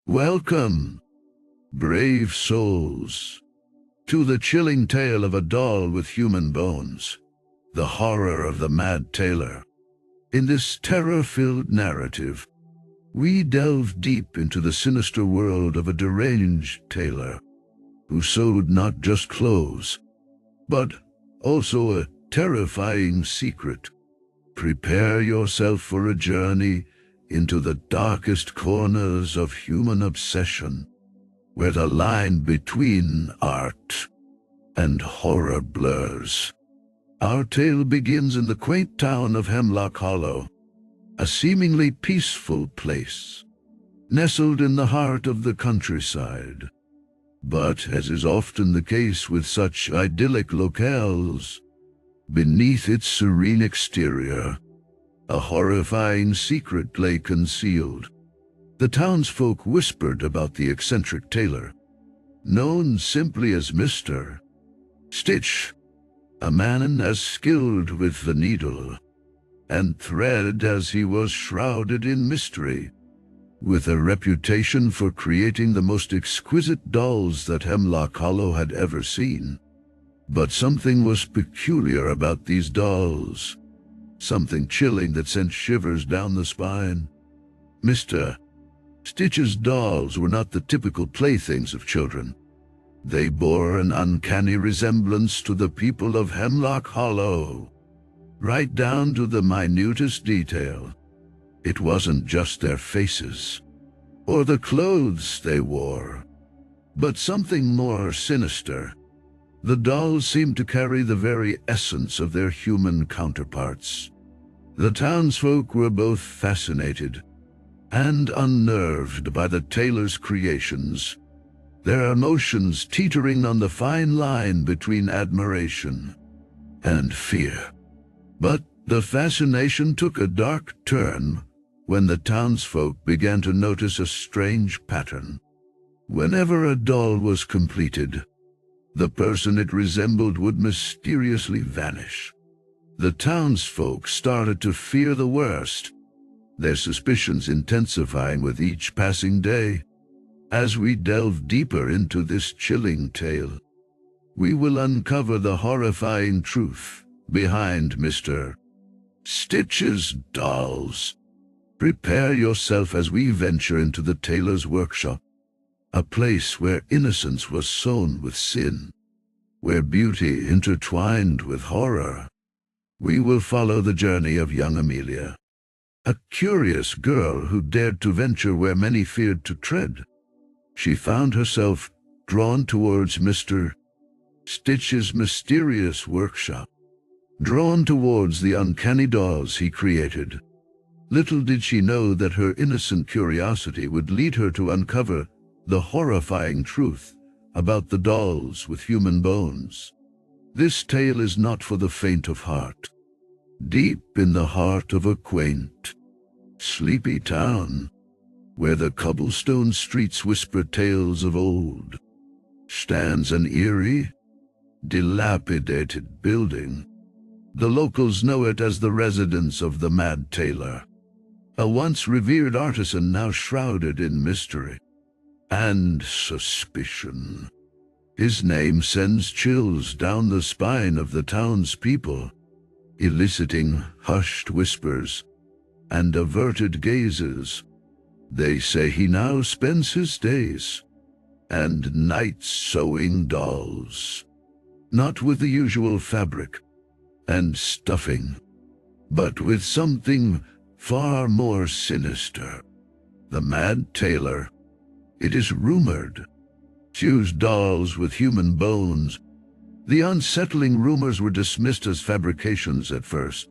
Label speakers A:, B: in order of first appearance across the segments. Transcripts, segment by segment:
A: Welcome, brave souls, to the chilling tale of a doll with human bones, the horror of the Mad Tailor. In this terror-filled narrative, we delve deep into the sinister world of a deranged tailor who sewed not just clothes, but also a terrifying secret. Prepare yourself for a journey into the darkest corners of human obsession, where the line between art and horror blurs. Our tale begins in the quaint town of Hemlock Hollow, a seemingly peaceful place, nestled in the heart of the countryside. But, as is often the case with such idyllic locales, beneath its serene exterior, a horrifying secret lay concealed. The townsfolk whispered about the eccentric tailor, known simply as Mr. Stitch, a man as skilled with the needle and thread as he was shrouded in mystery, with a reputation for creating the most exquisite dolls that Hemlock Hollow had ever seen. But something was peculiar about these dolls, something chilling that sent shivers down the spine. Mr. Stitch's dolls were not the typical playthings of children. They bore an uncanny resemblance to the people of Hemlock Hollow, right down to the minutest detail. It wasn't just their faces, or the clothes they wore, but something more sinister. The dolls seemed to carry the very essence of their human counterparts. The townsfolk were both fascinated and unnerved by the tailor's creations, their emotions teetering on the fine line between admiration and fear. But the fascination took a dark turn when the townsfolk began to notice a strange pattern. Whenever a doll was completed, the person it resembled would mysteriously vanish. The townsfolk started to fear the worst, their suspicions intensifying with each passing day. As we delve deeper into this chilling tale, we will uncover the horrifying truth behind Mr. Stitch's dolls. Prepare yourself as we venture into the tailor's workshop, a place where innocence was sown with sin, where beauty intertwined with horror. We will follow the journey of young Amelia, a curious girl who dared to venture where many feared to tread. She found herself drawn towards Mr. Stitch's mysterious workshop, drawn towards the uncanny dolls he created. Little did she know that her innocent curiosity would lead her to uncover the horrifying truth about the dolls with human bones. This tale is not for the faint of heart. Deep in the heart of a quaint, sleepy town, where the cobblestone streets whisper tales of old, stands an eerie, dilapidated building. The locals know it as the residence of the Mad Tailor, a once revered artisan now shrouded in mystery and suspicion. His name sends chills down the spine of the townspeople, eliciting hushed whispers and averted gazes. They say he now spends his days and nights sewing dolls, not with the usual fabric and stuffing, but with something far more sinister. The Mad Tailor, it is rumored, sews dolls with human bones. The unsettling rumors were dismissed as fabrications at first,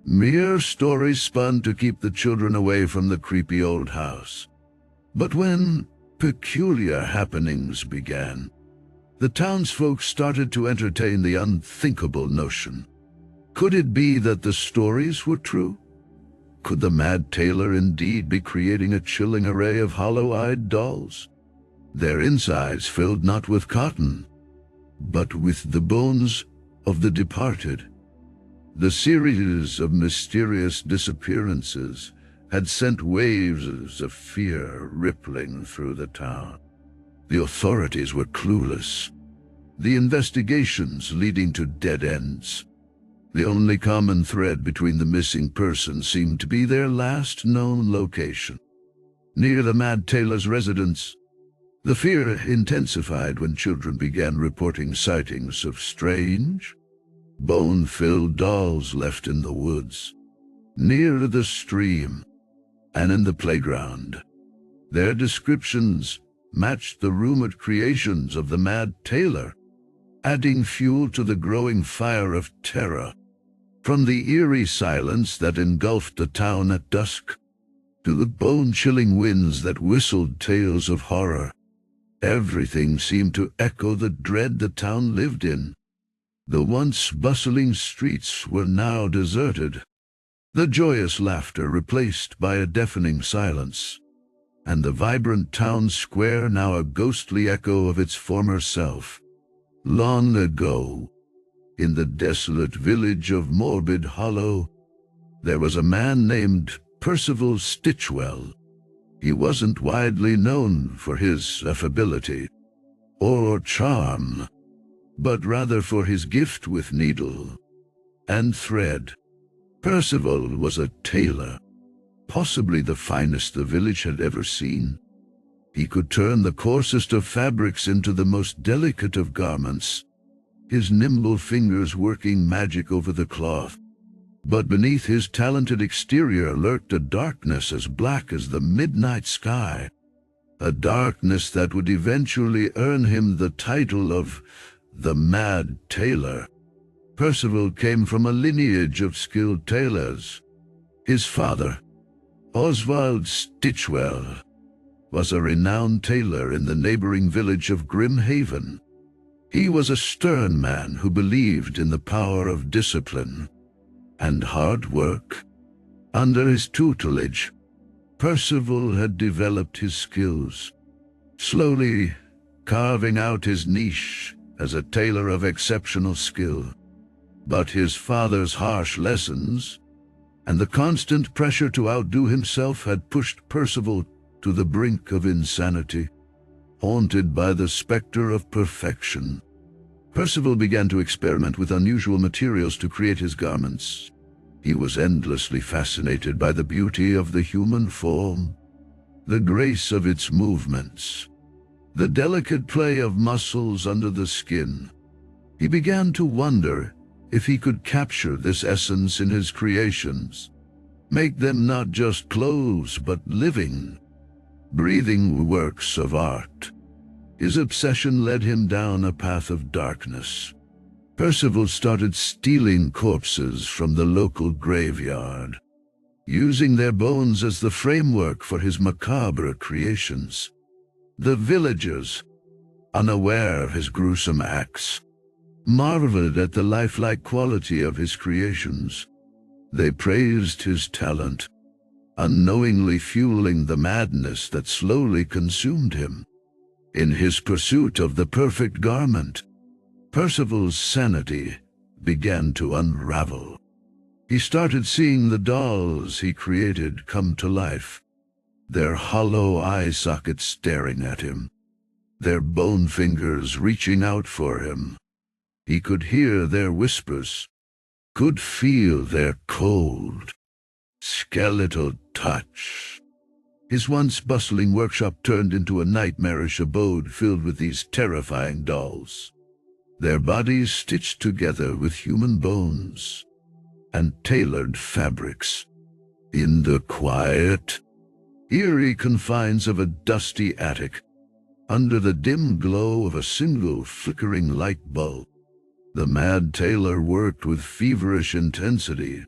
A: mere stories spun to keep the children away from the creepy old house. But when peculiar happenings began, the townsfolk started to entertain the unthinkable notion. Could it be that the stories were true? Could the Mad Tailor indeed be creating a chilling array of hollow-eyed dolls, their insides filled not with cotton, but with the bones of the departed? The series of mysterious disappearances had sent waves of fear rippling through the town. The authorities were clueless, the investigations leading to dead ends. The only common thread between the missing persons seemed to be their last known location, near the Mad Tailor's residence. The fear intensified when children began reporting sightings of strange, bone-filled dolls left in the woods, near the stream, and in the playground. Their descriptions matched the rumored creations of the Mad Tailor, adding fuel to the growing fire of terror. From the eerie silence that engulfed the town at dusk, to the bone-chilling winds that whistled tales of horror, everything seemed to echo the dread the town lived in. The once bustling streets were now deserted, the joyous laughter replaced by a deafening silence, and the vibrant town square now a ghostly echo of its former self. Long ago, in the desolate village of Morbid Hollow, there was a man named Percival Stitchwell. He wasn't widely known for his affability or charm, but rather for his gift with needle and thread. Percival was a tailor, possibly the finest the village had ever seen. He could turn the coarsest of fabrics into the most delicate of garments, his nimble fingers working magic over the cloth. But beneath his talented exterior lurked a darkness as black as the midnight sky, a darkness that would eventually earn him the title of the Mad Tailor. Percival came from a lineage of skilled tailors. His father, Oswald Stitchwell, was a renowned tailor in the neighboring village of Grimhaven. He was a stern man who believed in the power of discipline and hard work. Under his tutelage, Percival had developed his skills, slowly carving out his niche as a tailor of exceptional skill. But his father's harsh lessons and the constant pressure to outdo himself had pushed Percival to the brink of insanity. Haunted by the specter of perfection, Percival began to experiment with unusual materials to create his garments. He was endlessly fascinated by the beauty of the human form, the grace of its movements, the delicate play of muscles under the skin. He began to wonder if he could capture this essence in his creations, make them not just clothes but living, breathing works of art. His obsession led him down a path of darkness. Percival started stealing corpses from the local graveyard, using their bones as the framework for his macabre creations. The villagers, unaware of his gruesome acts, marveled at the lifelike quality of his creations. They praised his talent, unknowingly fueling the madness that slowly consumed him. In his pursuit of the perfect garment, Percival's sanity began to unravel. He started seeing the dolls he created come to life, their hollow eye sockets staring at him, their bone fingers reaching out for him. He could hear their whispers, could feel their cold, skeletal touch. His once bustling workshop turned into a nightmarish abode filled with these terrifying dolls, their bodies stitched together with human bones and tailored fabrics. In the quiet, eerie confines of a dusty attic, under the dim glow of a single flickering light bulb, the Mad Tailor worked with feverish intensity.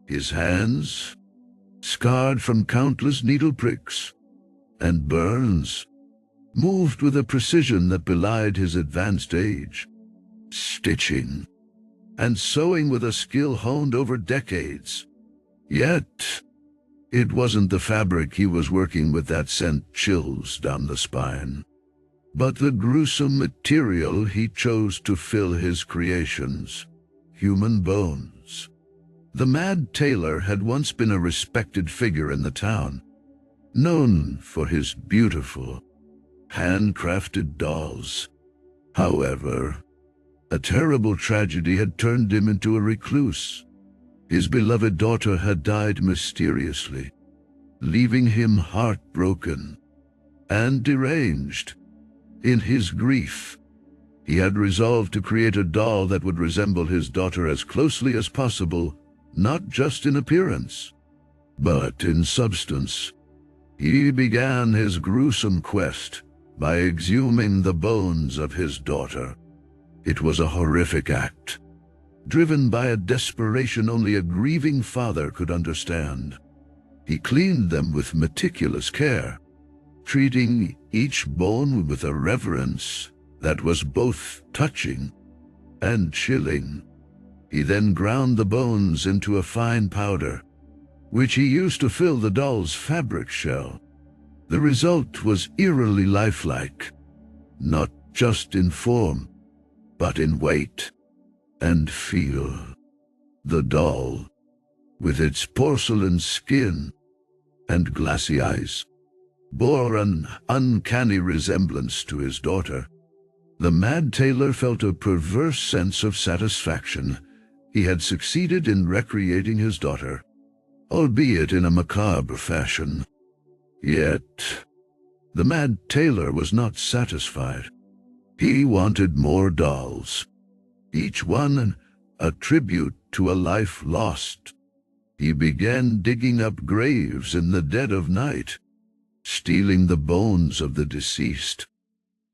A: His hands, scarred from countless needle pricks and burns, moved with a precision that belied his advanced age, stitching and sewing with a skill honed over decades. Yet, it wasn't the fabric he was working with that sent chills down the spine, but the gruesome material he chose to fill his creations, human bones. The Mad Tailor had once been a respected figure in the town, known for his beautiful, handcrafted dolls. However, a terrible tragedy had turned him into a recluse. His beloved daughter had died mysteriously, leaving him heartbroken and deranged. In his grief, he had resolved to create a doll that would resemble his daughter as closely as possible, not just in appearance, but in substance. He began his gruesome quest by exhuming the bones of his daughter. It was a horrific act, driven by a desperation only a grieving father could understand. He cleaned them with meticulous care, treating each bone with a reverence that was both touching and chilling. He then ground the bones into a fine powder, which he used to fill the doll's fabric shell. The result was eerily lifelike, not just in form, but in weight and feel. The doll, with its porcelain skin and glassy eyes, bore an uncanny resemblance to his daughter. The Mad Tailor felt a perverse sense of satisfaction. He had succeeded in recreating his daughter, albeit in a macabre fashion. Yet, the Mad Tailor was not satisfied. He wanted more dolls, each one a tribute to a life lost. He began digging up graves in the dead of night, stealing the bones of the deceased.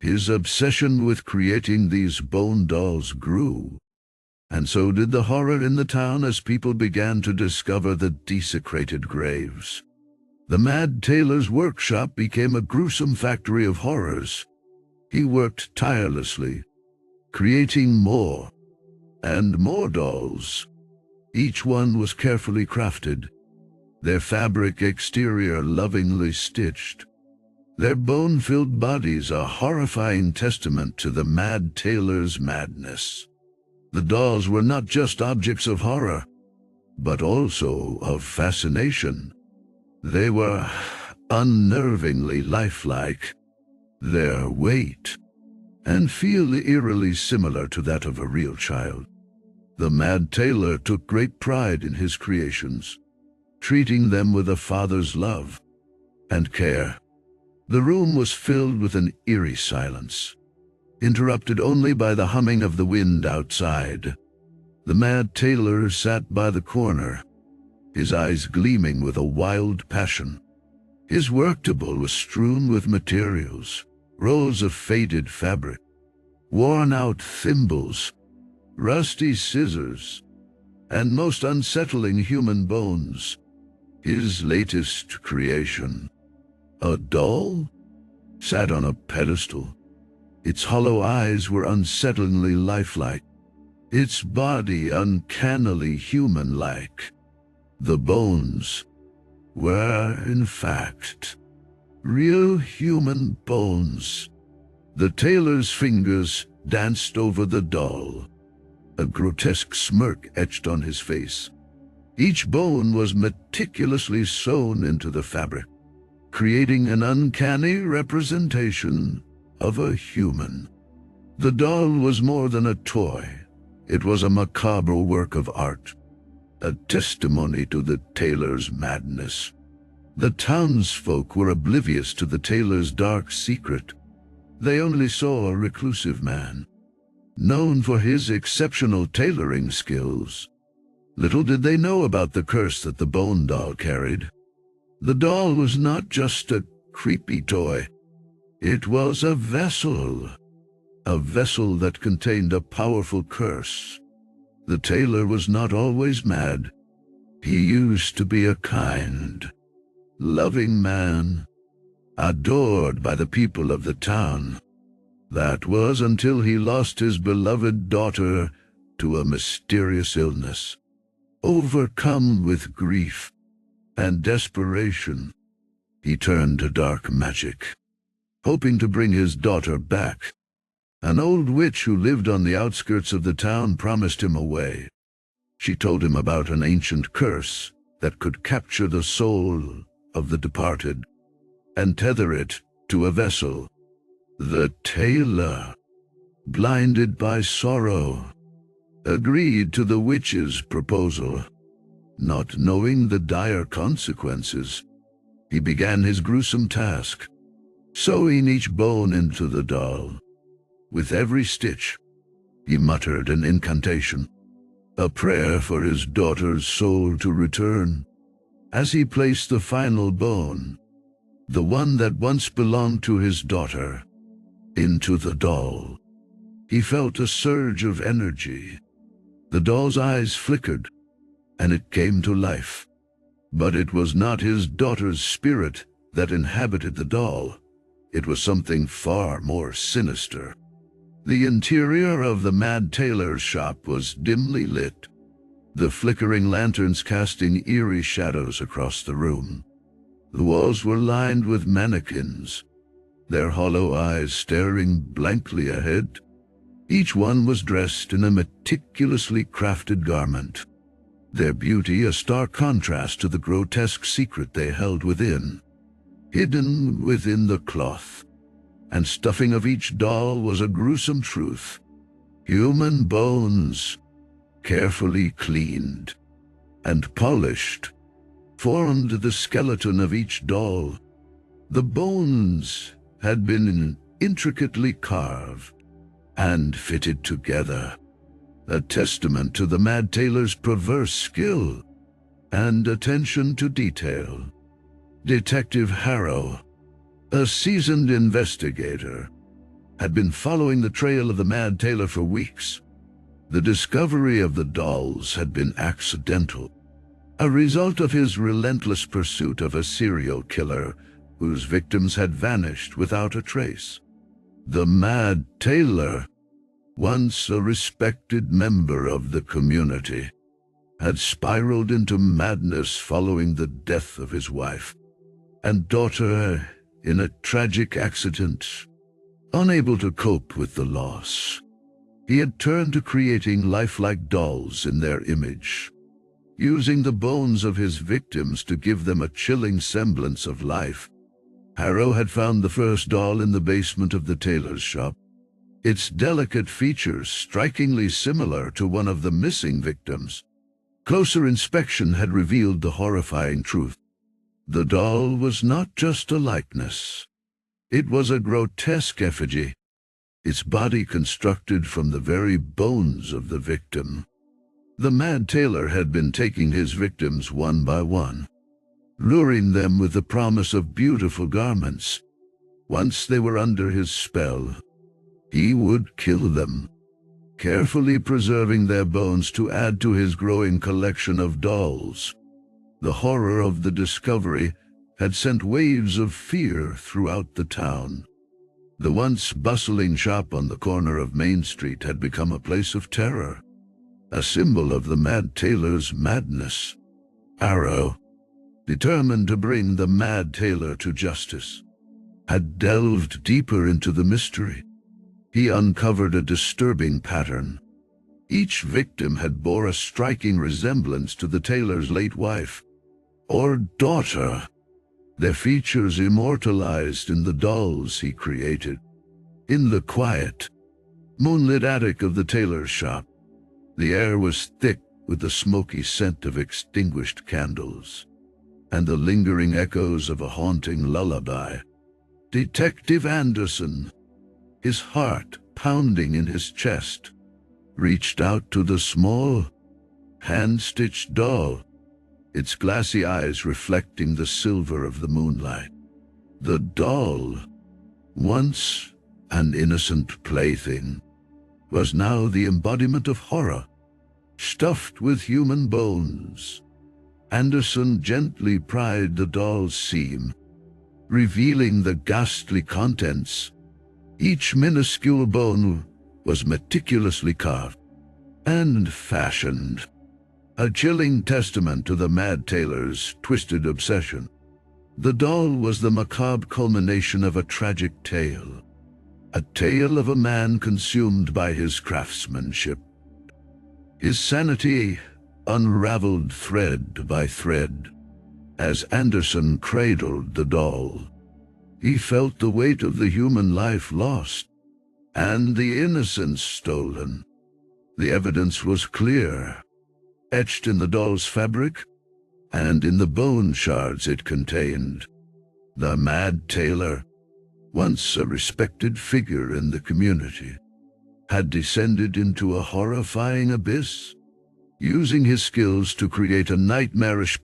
A: His obsession with creating these bone dolls grew, and so did the horror in the town as people began to discover the desecrated graves. The Mad Tailor's workshop became a gruesome factory of horrors. He worked tirelessly, creating more and more dolls. Each one was carefully crafted, their fabric exterior lovingly stitched, their bone-filled bodies a horrifying testament to the Mad Tailor's madness. The dolls were not just objects of horror, but also of fascination. They were unnervingly lifelike, their weight and feel eerily similar to that of a real child. The Mad Tailor took great pride in his creations, treating them with a father's love and care. The room was filled with an eerie silence, interrupted only by the humming of the wind outside. The Mad Tailor sat by the corner, his eyes gleaming with a wild passion. His work table was strewn with materials, rolls of faded fabric, worn-out thimbles, rusty scissors, and most unsettling human bones. His latest creation, a doll, sat on a pedestal. Its hollow eyes were unsettlingly lifelike, its body uncannily human-like. The bones were, in fact, real human bones. The tailor's fingers danced over the doll, a grotesque smirk etched on his face. Each bone was meticulously sewn into the fabric, creating an uncanny representation of a human. The doll was more than a toy. It was a macabre work of art, a testimony to the tailor's madness. The townsfolk were oblivious to the tailor's dark secret. They only saw a reclusive man, known for his exceptional tailoring skills. Little did they know about the curse that the bone doll carried. The doll was not just a creepy toy. It was a vessel that contained a powerful curse. The tailor was not always mad. He used to be a kind, loving man, adored by the people of the town. That was until he lost his beloved daughter to a mysterious illness. Overcome with grief and desperation, he turned to dark magic, hoping to bring his daughter back. An old witch who lived on the outskirts of the town promised him a way. She told him about an ancient curse that could capture the soul of the departed and tether it to a vessel. The tailor, blinded by sorrow, agreed to the witch's proposal. Not knowing the dire consequences, he began his gruesome task, sewing each bone into the doll. With every stitch, he muttered an incantation, a prayer for his daughter's soul to return. As he placed the final bone, the one that once belonged to his daughter, into the doll, he felt a surge of energy. The doll's eyes flickered, and it came to life. But it was not his daughter's spirit that inhabited the doll. It was something far more sinister. The interior of the Mad Tailor's shop was dimly lit, the flickering lanterns casting eerie shadows across the room. The walls were lined with mannequins, their hollow eyes staring blankly ahead. Each one was dressed in a meticulously crafted garment, their beauty a stark contrast to the grotesque secret they held within. Hidden within the cloth and stuffing of each doll was a gruesome truth. Human bones, carefully cleaned and polished, formed the skeleton of each doll. The bones had been intricately carved and fitted together, a testament to the Mad Tailor's perverse skill and attention to detail. Detective Harrow, a seasoned investigator, had been following the trail of the Mad Tailor for weeks. The discovery of the dolls had been accidental, a result of his relentless pursuit of a serial killer whose victims had vanished without a trace. The Mad Tailor, once a respected member of the community, had spiraled into madness following the death of his wife and daughter in a tragic accident. Unable to cope with the loss, he had turned to creating lifelike dolls in their image, using the bones of his victims to give them a chilling semblance of life. Harrow had found the first doll in the basement of the tailor's shop, its delicate features strikingly similar to one of the missing victims. Closer inspection had revealed the horrifying truth. The doll was not just a likeness. It was a grotesque effigy, its body constructed from the very bones of the victim. The Mad Tailor had been taking his victims one by one, luring them with the promise of beautiful garments. Once they were under his spell, he would kill them, carefully preserving their bones to add to his growing collection of dolls. The horror of the discovery had sent waves of fear throughout the town. The once bustling shop on the corner of Main Street had become a place of terror, a symbol of the Mad Tailor's madness. Harrow, determined to bring the Mad Tailor to justice, had delved deeper into the mystery. He uncovered a disturbing pattern. Each victim had bore a striking resemblance to the tailor's late wife or daughter, their features immortalized in the dolls he created. In the quiet, moonlit attic of the tailor's shop, the air was thick with the smoky scent of extinguished candles and the lingering echoes of a haunting lullaby. Detective Anderson, his heart pounding in his chest, reached out to the small, hand-stitched doll, its glassy eyes reflecting the silver of the moonlight. The doll, once an innocent plaything, was now the embodiment of horror, stuffed with human bones. Anderson gently pried the doll's seam, revealing the ghastly contents. Each minuscule bone was meticulously carved and fashioned, a chilling testament to the Mad Tailor's twisted obsession. The doll was the macabre culmination of a tragic tale, a tale of a man consumed by his craftsmanship. His sanity unraveled thread by thread. As Anderson cradled the doll, he felt the weight of the human life lost and the innocence stolen. The evidence was clear, etched in the doll's fabric and in the bone shards it contained. The mad tailor, once a respected figure in the community, had descended into a horrifying abyss, using his skills to create a nightmarish